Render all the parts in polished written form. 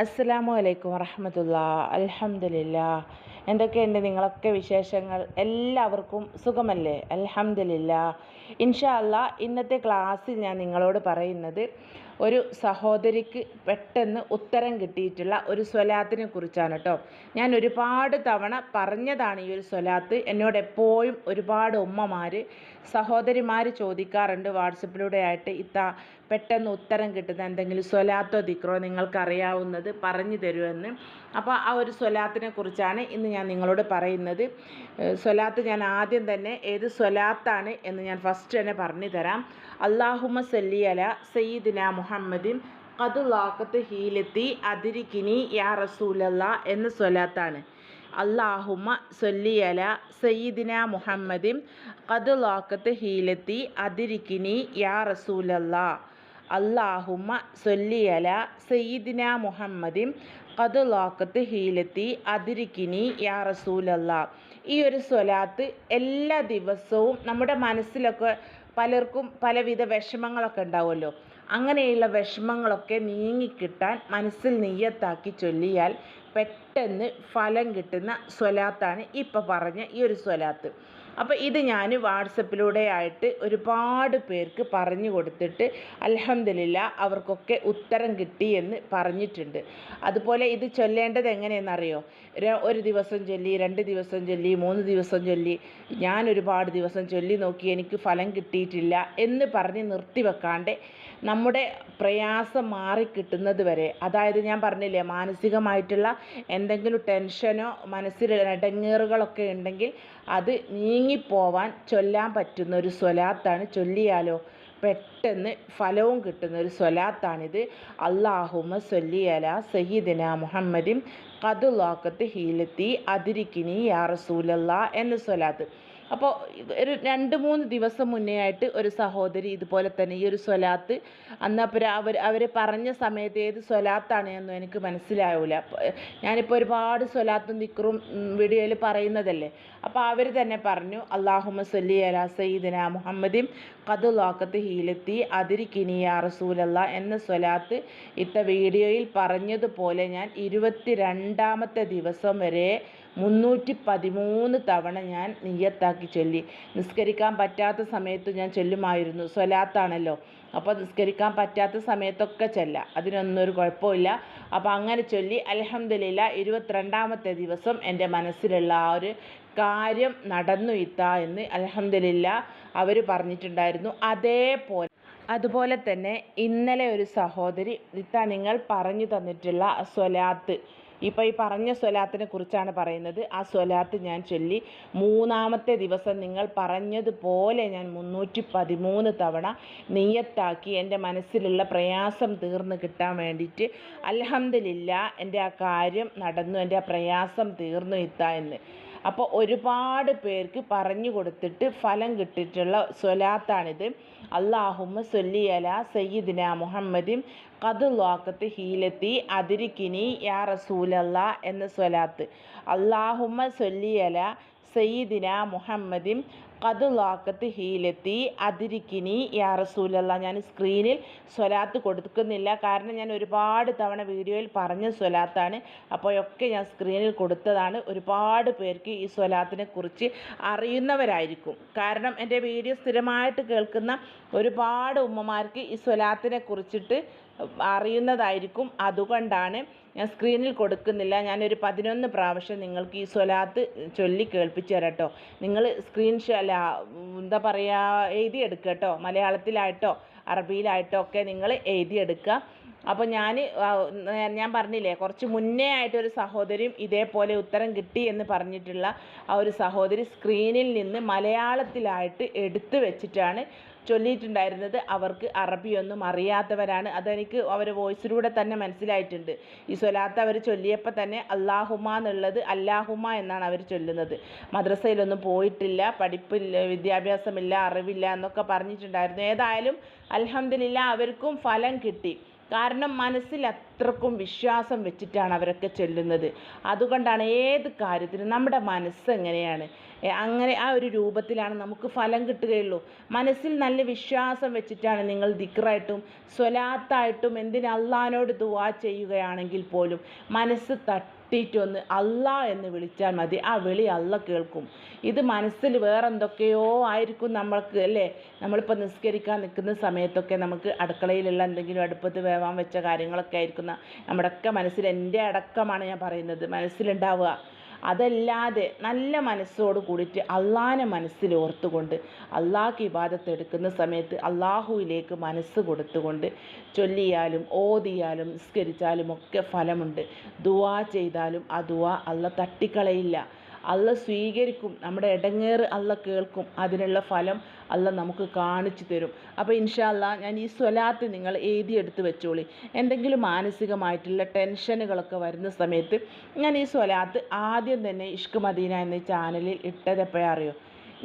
അസ്സലാമു അലൈക്കും വറഹ്മത്തുള്ളാഹി. അൽഹംദുലില്ലാഹ്. എന്തൊക്കെയുണ്ട് നിങ്ങളൊക്കെ വിശേഷങ്ങൾ? എല്ലാവർക്കും സുഖമല്ലേ? അൽഹംദുലില്ലാഹ്. ഇൻഷാ അല്ലാഹ് ഇന്നത്തെ ക്ലാസ്സിൽ ഞാൻ നിങ്ങളോട് പറയുന്നത് ഒരു സഹോദരിക്ക് പെട്ടെന്ന് ഉത്തരം കിട്ടിയിട്ടുള്ള ഒരു സ്വലാത്തിനെ കുറിച്ചാണ് കേട്ടോ. ഞാൻ ഒരുപാട് തവണ പറഞ്ഞതാണ് ഈ ഒരു സ്വലാത്ത്. എന്നോട് എപ്പോഴും ഒരുപാട് ഉമ്മമാർ സഹോദരിമാർ ചോദിക്കാറുണ്ട് വാട്സപ്പിലൂടെ ആയിട്ട്, പെട്ടെന്ന് ഉത്തരം കിട്ടുന്ന എന്തെങ്കിലും സ്വലാത്തോ ദിക്റോ നിങ്ങൾക്കറിയാവുന്നത് പറഞ്ഞു തരുമെന്ന്. അപ്പോൾ ആ ഒരു സ്വലാത്തിനെ കുറിച്ചാണ് ഇന്ന് ഞാൻ നിങ്ങളോട് പറയുന്നത്. സ്വലാത്ത് ഞാൻ ആദ്യം തന്നെ ഏത് സ്വലാത്താണ് എന്ന് ഞാൻ ഫസ്റ്റ് തന്നെ പറഞ്ഞു തരാം. അല്ലാഹുമ്മ സല്ലി അലാ സയ്യിദിന മുഹമ്മദിൻ ഖദ് ലാഖത്ത് ഹീലത്തി അദ്രികിനി യാ റസൂലല്ലാ എന്ന സ്വലാത്താണ്. അല്ലാഹുമ്മ സല്ലി അലാ സയ്യിദിന മുഹമ്മദിൻ ഖദ് ലാഖത്ത് ഹീലത്തി അദ്രികിനി യാ റസൂലല്ലാ. അല്ലാഹുമ്മ സല്ലി അലാ സയ്യിദിന മുഹമ്മദിൻ ഖദ് ലാഖത്ത് ഹീലത്തി അദ്രികിനി യാ റസൂലല്ലാ. ഈ ഒരു സ്വലാത്ത് എല്ലാ ദിവസവും നമ്മുടെ മനസ്സിലൊക്കെ പലർക്കും പലവിധ വിഷമങ്ങളൊക്കെ ഉണ്ടാവുമല്ലോ. അങ്ങനെയുള്ള വിഷമങ്ങളൊക്കെ നീങ്ങിക്കിട്ടാൻ മനസ്സിൽ നിയ്യത്താക്കി ചൊല്ലിയാൽ പെട്ടെന്ന് ഫലം കിട്ടുന്ന സ്വലാത്താണ് ഇപ്പം പറഞ്ഞ ഈ ഒരു സ്വലാത്ത്. അപ്പോൾ ഇത് ഞാൻ വാട്സപ്പിലൂടെ ആയിട്ട് ഒരുപാട് പേർക്ക് പറഞ്ഞു കൊടുത്തിട്ട് അൽഹംദുലില്ലാ അവർക്കൊക്കെ ഉത്തരം കിട്ടി എന്ന് പറഞ്ഞിട്ടുണ്ട്. അതുപോലെ ഇത് ചൊല്ലേണ്ടത് എങ്ങനെയെന്നറിയോ? ഒരു ദിവസം ചൊല്ലി, 2 ദിവസം ചൊല്ലി, 3 ദിവസം ചൊല്ലി, ഞാൻ ഒരുപാട് ദിവസം ചൊല്ലി നോക്കി എനിക്ക് ഫലം കിട്ടിയിട്ടില്ല എന്ന് പറഞ്ഞ് നിർത്തിവെക്കാണ്ട് നമ്മുടെ പ്രയാസം മാറിക്കിട്ടുന്നത് വരെ, അതായത് ഞാൻ പറഞ്ഞില്ലേ മാനസികമായിട്ടുള്ള എന്തെങ്കിലും ടെൻഷനോ മനസ്സിൽ ഇടങ്ങേറുകളൊക്കെ ഉണ്ടെങ്കിൽ അത് നീങ്ങിപ്പോവാൻ ചൊല്ലാൻ പറ്റുന്ന ഒരു സ്വലാത്താണ്. ചൊല്ലിയാലോ പെട്ടെന്ന് ഫലവും കിട്ടുന്ന ഒരു സ്വലാത്താണിത്. അല്ലാഹുമ്മ സല്ലി അലാ സയ്യിദിന മുഹമ്മദിൻ ഖദ് ലാഖത്ത് ഹീലത്തി അദ്രികിനി യാ റസൂലല്ലാ എന്ന സ്വലാത്ത്. അപ്പോൾ ഒരു 2-3 ദിവസം മുന്നേ ആയിട്ട് ഒരു സഹോദരി ഇതുപോലെ തന്നെ ഈ ഒരു സ്വലാത്ത് അന്നപ്പോൾ അവർ പറഞ്ഞ സമയത്ത് ഏത് സ്വലാത്താണ് എന്നും എനിക്ക് മനസ്സിലാവില്ല. ഞാനിപ്പോൾ ഒരുപാട് സ്വലാത്തും ദിക്റും വീഡിയോയിൽ പറയുന്നതല്ലേ. അപ്പോൾ അവർ തന്നെ പറഞ്ഞു അല്ലാഹുമ്മ സല്ലി അലാ സയ്യിദിന മുഹമ്മദിൻ ഖദ് ലാഖത്ത് ഹീലത്തി അദ്രികിനി യാ റസൂലല്ലാ എന്ന സ്വലാത്ത് വീഡിയോയിൽ പറഞ്ഞതുപോലെ ഞാൻ 22ാമത്തെ ദിവസം വരെ 313 തവണ ഞാൻ നിയ്യത്താക്കി ചൊല്ലി. നിസ്കരിക്കാൻ പറ്റാത്ത സമയത്ത് ഞാൻ ചൊല്ലുമായിരുന്നു, സ്വലാത്താണല്ലോ. അപ്പോൾ നിസ്കരിക്കാൻ പറ്റാത്ത സമയത്തൊക്കെ ചൊല്ലാം, അതിനൊന്നും ഒരു കുഴപ്പമില്ല. അപ്പോൾ അങ്ങനെ ചൊല്ലി അൽഹംദുലില്ലാ 22ാമത്തെ ദിവസം എൻ്റെ മനസ്സിലുള്ള ആ ഒരു കാര്യം നടന്നു എന്ന് അൽഹംദുലില്ലാ അവർ പറഞ്ഞിട്ടുണ്ടായിരുന്നു. അതുപോലെ തന്നെ ഇന്നലെ ഒരു സഹോദരി നിങ്ങൾ പറഞ്ഞു തന്നിട്ടുള്ള സ്വലാത്ത്, ഇപ്പോൾ ഈ പറഞ്ഞ സ്വലാത്തിനെ കുറിച്ചാണ് പറയുന്നത്. ആ സ്വലാത്ത് ഞാൻ ചൊല്ലി 3ാമത്തെ ദിവസം നിങ്ങൾ പറഞ്ഞതുപോലെ ഞാൻ 313 തവണ നിയ്യത്താക്കി എൻ്റെ മനസ്സിലുള്ള പ്രയാസം തീർന്ന് കിട്ടാൻ വേണ്ടിയിട്ട് അൽഹംദുലില്ലാ എൻ്റെ ആ കാര്യം നടന്നു, എൻ്റെ ആ പ്രയാസം തീർന്നു എന്ന്. അപ്പോൾ ഒരുപാട് പേർക്ക് പറഞ്ഞു കൊടുത്തിട്ട് ഫലം കിട്ടിയിട്ടുള്ള സ്വലാത്താണിത്. അല്ലാഹുമ്മ സല്ലി അലാ സയ്യിദിന മുഹമ്മദിൻ ഖദ് ലാഖത്ത് ഹീലത്തി അദ്രികിനി യാ റസൂലല്ലാ എന്ന സ്വലാത്ത്. അല്ലാഹുമ്മ സല്ലി അലാ സയ്യിദിന മുഹമ്മദിൻ ഖദ് ലാഖത്ത് ഹീലത്തി അദ്രികിനി യാ റസൂലല്ലാ. ഞാൻ സ്ക്രീനിൽ സ്വലാത്ത് കൊടുക്കുന്നില്ല, കാരണം ഞാൻ ഒരുപാട് തവണ വീഡിയോയിൽ പറഞ്ഞ സ്വലാത്താണ്. അപ്പോഴൊക്കെ ഞാൻ സ്ക്രീനിൽ കൊടുത്തതാണ്. ഒരുപാട് പേർക്ക് ഈ സ്വലാത്തിനെ കുറിച്ച് അറിയുന്നവരായിരിക്കും, കാരണം എൻ്റെ വീഡിയോ സ്ഥിരമായിട്ട് കേൾക്കുന്ന ഒരുപാട് ഉമ്മമാർക്ക് ഈ സ്വലാത്തിനെ കുറിച്ചിട്ട് അറിയുന്നതായിരിക്കും. അതുകൊണ്ടാണ് ഞാൻ സ്ക്രീനിൽ കൊടുക്കുന്നില്ല. ഞാനൊരു 11 പ്രാവശ്യം നിങ്ങൾക്ക് ഈ സ്വലാത്ത് ചൊല്ലി കേൾപ്പിച്ചു തരാം കേട്ടോ. നിങ്ങൾ എന്താ പറയുക, എഴുതിയെടുക്കുക കേട്ടോ. മലയാളത്തിലായിട്ടോ അറബിയിലായിട്ടോ ഒക്കെ നിങ്ങൾ എഴുതിയെടുക്കുക. അപ്പോൾ ഞാൻ പറഞ്ഞില്ലേ കുറച്ച് മുന്നേ ആയിട്ടൊരു സഹോദരിയും ഇതേപോലെ ഉത്തരം കിട്ടി എന്ന് പറഞ്ഞിട്ടുള്ള ആ ഒരു സഹോദരി സ്ക്രീനിൽ നിന്ന് മലയാളത്തിലായിട്ട് എടുത്തു വെച്ചിട്ടാണ് ചൊല്ലിയിട്ടുണ്ടായിരുന്നത്. അവർക്ക് അറബിയൊന്നും അറിയാത്തവരാണ്. അതെനിക്ക് അവർ വോയിസിലൂടെ തന്നെ മനസ്സിലായിട്ടുണ്ട്. ഈ സ്വലാത്ത് അവർ ചൊല്ലിയപ്പോൾ തന്നെ അല്ലാഹുമ്മ എന്നുള്ളത് അല്ലാഹുമ്മ എന്നാണ് അവർ ചൊല്ലുന്നത്. മദ്രസയിലൊന്നും പോയിട്ടില്ല, പഠിപ്പില്ല, വിദ്യാഭ്യാസമില്ല, അറിവില്ല എന്നൊക്കെ പറഞ്ഞിട്ടുണ്ടായിരുന്നു. ഏതായാലും അൽഹംദുലില്ലാ അവർക്കും ഫലം കിട്ടി. കാരണം മനസ്സിൽ അത്രക്കും വിശ്വാസം വെച്ചിട്ടാണ് അവരൊക്കെ ചൊല്ലുന്നത്. അതുകൊണ്ടാണ് ഏത് കാര്യത്തിനും നമ്മുടെ മനസ്സ് എങ്ങനെയാണ് അങ്ങനെ ആ ഒരു രൂപത്തിലാണ് നമുക്ക് ഫലം കിട്ടുകയുള്ളൂ. മനസ്സിൽ നല്ല വിശ്വാസം വെച്ചിട്ടാണ് നിങ്ങൾ ദിക്റായിട്ടും സ്വലാത്തായിട്ടും എന്തിന് അള്ളാഹിനോട് ദുആ ചെയ്യുകയാണെങ്കിൽ പോലും മനസ്സ് തട്ടിയിട്ടൊന്ന് അള്ളാ എന്ന് വിളിച്ചാൽ മതി. ആ വിളി അള്ള കേൾക്കും. ഇത് മനസ്സിൽ വേറെന്തൊക്കെയോ ആയിരിക്കും നമ്മൾക്ക് അല്ലേ. നമ്മളിപ്പോൾ നിസ്കരിക്കാൻ നിൽക്കുന്ന സമയത്തൊക്കെ നമുക്ക് അടുക്കളയിലുള്ള എന്തെങ്കിലും അടുപ്പത്ത് വേവാൻ വെച്ച കാര്യങ്ങളൊക്കെ ആയിരിക്കുന്ന നമ്മുടെയൊക്കെ മനസ്സിൽ, എൻ്റെ അടക്കമാണ് ഞാൻ പറയുന്നത്, മനസ്സിലുണ്ടാവുക. അതല്ലാതെ നല്ല മനസ്സോട് കൂടിയിട്ട് അള്ളാഹിനെ മനസ്സിൽ ഓർത്തുകൊണ്ട് അള്ളാഹ്ക്ക് ഇബാദത്ത് എടുക്കുന്ന സമയത്ത് അള്ളാഹുവിലേക്ക് മനസ്സ് കൊടുത്തുകൊണ്ട് ചൊല്ലിയാലും ഓതിയാലും നിസ്കരിച്ചാലും ഒക്കെ ഫലമുണ്ട്. ദുആ ചെയ്താലും ആ ദുആ അള്ള തട്ടിക്കളയില്ല, അള്ള സ്വീകരിക്കും. നമ്മുടെ ഇടങ്ങേറ് അള്ള കേൾക്കും. അതിനുള്ള ഫലം അള്ള നമുക്ക് കാണിച്ചു തരും. അപ്പോൾ ഇൻഷാ അല്ലാ ഞാൻ ഈ സ്വലാത്ത് നിങ്ങൾ എഴുതിയെടുത്ത് വെച്ചോളി. എന്തെങ്കിലും മാനസികമായിട്ടുള്ള ടെൻഷനുകളൊക്കെ വരുന്ന സമയത്ത് ഞാൻ ഈ സ്വലാത്ത് ആദ്യം തന്നെ ഇഷ്ക് മദീന എന്ന ചാനലിൽ ഇട്ടത് എപ്പോഴാണ് അറിയോ?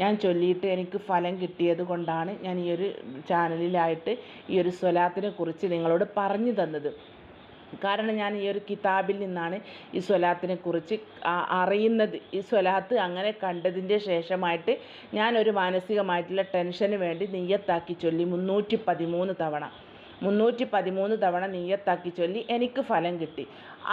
ഞാൻ ചൊല്ലിയിട്ട് എനിക്ക് ഫലം കിട്ടിയത് കൊണ്ടാണ് ഞാൻ ഈ ഒരു ചാനലിലായിട്ട് ഈ ഒരു സ്വലാത്തിനെ കുറിച്ച് നിങ്ങളോട് പറഞ്ഞു തന്നത്. കാരണം ഞാൻ ഈ ഒരു കിതാബിൽ നിന്നാണ് ഈ സ്വലാത്തിനെ കുറിച്ച് അറിയുന്നത്. ഈ സ്വലാത്ത് അങ്ങനെ കണ്ടതിൻ്റെ ശേഷമായിട്ട് ഞാനൊരു മാനസികമായിട്ടുള്ള ടെൻഷന് വേണ്ടി നിയ്യത്താക്കി ചൊല്ലി 313 തവണ നിയ്യത്താക്കി ചൊല്ലി എനിക്ക് ഫലം കിട്ടി.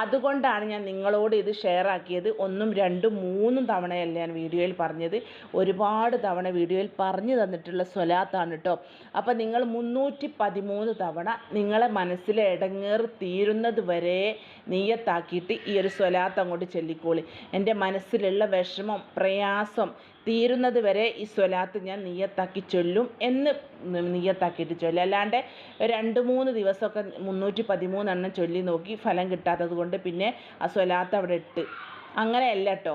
അതുകൊണ്ടാണ് ഞാൻ നിങ്ങളോട് ഇത് ഷെയർ ആക്കിയത്. 1, 2, 3 തവണയല്ല ഞാൻ വീഡിയോയിൽ പറഞ്ഞത്, ഒരുപാട് തവണ വീഡിയോയിൽ പറഞ്ഞു തന്നിട്ടുള്ള സ്വലാത്താണ് കേട്ടോ. അപ്പോൾ നിങ്ങൾ 313 തവണ നിങ്ങളെ മനസ്സിലെ ഇടങ്ങേറ് തീരുന്നത് വരെ നിയ്യത്താക്കിയിട്ട് ഈ ഒരു സ്വലാത്ത് അങ്ങോട്ട് ചൊല്ലിക്കോളി. എൻ്റെ മനസ്സിലുള്ള വിഷമം പ്രയാസം തീരുന്നത് വരെ ഈ സ്വലാത്ത് ഞാൻ നിയ്യത്താക്കി ചൊല്ലും എന്ന് നിയ്യത്താക്കിയിട്ട് ചൊല്ലും. അല്ലാണ്ട് 2-3 ദിവസമൊക്കെ 313 എണ്ണം ചൊല്ലി നോക്കി ഫലം കിട്ടാത്തത് കൊണ്ട് പിന്നെ ആ സ്വലാത്ത് അവിടെ ഇട്ട്, അങ്ങനെയല്ല കേട്ടോ.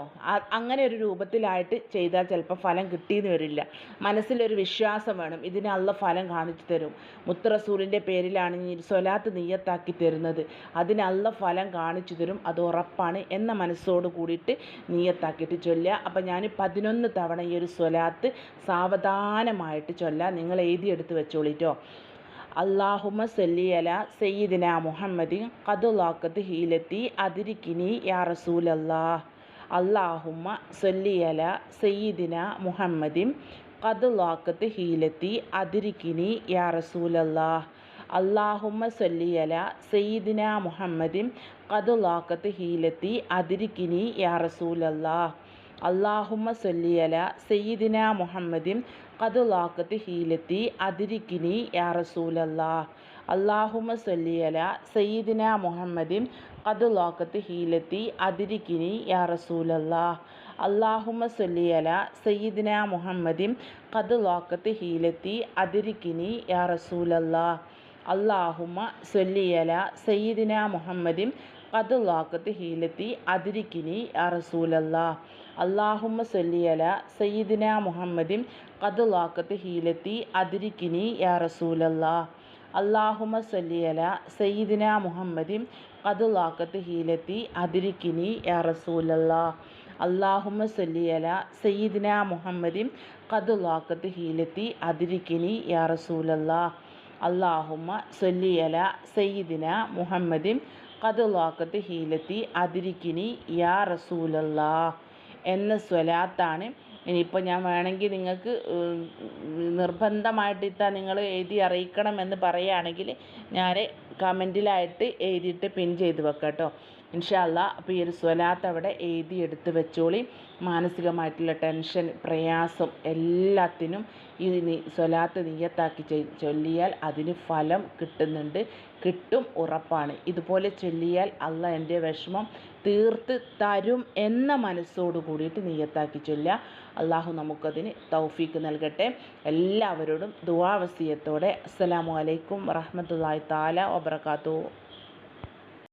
അങ്ങനെ ഒരു രൂപത്തിലായിട്ട് ചെയ്താൽ ചിലപ്പോൾ ഫലം കിട്ടിയെന്ന് വരില്ല. മനസ്സിലൊരു വിശ്വാസം വേണം, ഇതിന് അള്ള ഫലം കാണിച്ചു തരും. മുത്ത് റസൂലിൻ്റെ പേരിലാണ് ഈ സ്വലാത്ത് നിയ്യത്താക്കി തരുന്നത്, അതിന് അള്ള ഫലം കാണിച്ചു തരും, അത് ഉറപ്പാണ് എന്ന മനസ്സോട് കൂടിയിട്ട് നിയ്യത്താക്കിയിട്ട് ചൊല്ലുക. അപ്പം ഞാൻ 11 തവണ ഈ ഒരു സ്വലാത്ത് സാവധാനമായിട്ട് ചൊല്ലാം. നിങ്ങൾ എഴുതിയെടുത്ത് വെച്ചോളിട്ടോ. അല്ലാഹുമ്മ സല്ലി അലാ സയ്യിദിന മുഹമ്മദിൻ ഖദ് ലാഖത് ഹീലത്തി അദ്രികിനി യാ റസൂലല്ലാഹ്. അല്ലാഹുമ്മ സല്ലി അലാ സയ്യിദിന മുഹമ്മദിൻ ഖദ് ലാഖത് ഹീലത്തി അദ്രികിനി യാ റസൂലല്ലാഹ്. അല്ലാഹുമ്മ സല്ലി അലാ സയ്യിദിന മുഹമ്മദിൻ ഖദ് ലാഖത് ഹീലത്തി അദ്രികിനി യാ റസൂലല്ലാഹ്. അല്ലാഹുമ്മ സല്ലി അലാ സയ്യിദിന മുഹമ്മദിൻ ഖദ് ലാഖത് ഹീലത്തി അദ്രികിനി യാ റസൂലല്ലാഹ്. അല്ലാഹുമ്മ സല്ലി അലാ സയ്യിദിന മുഹമ്മദിൻ ഖദ് ലാഖത് ഹീലത്തി അദ്രികിനി യാ റസൂലല്ലാഹ്. അല്ലാഹുമ്മ സല്ലി അലാ സയ്യിദിന മുഹമ്മദിൻ ഖദ് ലാഖത് ഹീലത്തി അദ്രികിനി യാ റസൂലല്ലാഹ്. അല്ലാഹുമ്മ സല്ലി അലാ സയ്യിദിന മുഹമ്മദിൻ ഖദ് ലാഖത് ഹീലത്തി അദ്രികിനി യാ റസൂലല്ലാഹ്. അല്ലാഹുമ്മ സല്ലി അലാ സയ്യിദിന മുഹമ്മദിൻ ഖദ് ലാഖത് ഹീലത്തി അദ്രികിനി യാ റസൂലല്ലാഹ്. അല്ലാഹുമ്മ സല്ലി അലാ സയ്യിദിന മുഹമ്മദിൻ ഖദ് ലാഖത് ഹീലത്തി അദ്രികിനി യാ റസൂലല്ലാഹ്. അല്ലാഹുമ്മ സല്ലി അലാ സയ്യിദിന മുഹമ്മദിൻ ഖദ് ലാഖത് ഹീലത്തി അദ്രികിനി യാ റസൂലല്ലാഹ്. അല്ലാഹുമ്മ സല്ലി അലാ സയ്യിദിന മുഹമ്മദിൻ ഖദ് ലാഖത് ഹീലത്തി അദ്രികിനി യാ റസൂലല്ലാഹ് എന്ന സ്വലാത്താണ്. ഇനിയിപ്പോൾ ഞാൻ വേണമെങ്കിൽ നിങ്ങൾക്ക് നിർബന്ധമായിട്ട് നിങ്ങൾ എഴുതി അറിയിക്കണമെന്ന് പറയുകയാണെങ്കിൽ ഞാൻ കമൻറ്റിലായിട്ട് എഴുതിയിട്ട് പിൻ ചെയ്ത് വെക്കാം കേട്ടോ ഇൻഷാ അല്ലാ. അപ്പോൾ ഈ ഒരു സ്വലാത്ത് അവിടെ എഴുതി എടുത്ത് വെച്ചോളി. മാനസികമായിട്ടുള്ള ടെൻഷൻ പ്രയാസം എല്ലാത്തിനും ഈ സ്വലാത്ത് നിയ്യത്താക്കി ചൊല്ലിയാൽ അതിന് ഫലം കിട്ടും ഉറപ്പാണ്. ഇതുപോലെ ചൊല്ലിയാൽ അള്ള എൻ്റെ വിഷമം തീർത്ത് തരും എന്ന മനസ്സോട് കൂടിയിട്ട് നിയ്യത്താക്കി ചൊല്ലുക. അള്ളാഹു നമുക്കതിന് തൗഫീക്ക് നൽകട്ടെ. എല്ലാവരോടും ദുആ വസിയത്തോടെ അസ്സലാമു അലൈക്കും വറഹ്മത്തുള്ളാഹി തആല വബറകാതുഹു.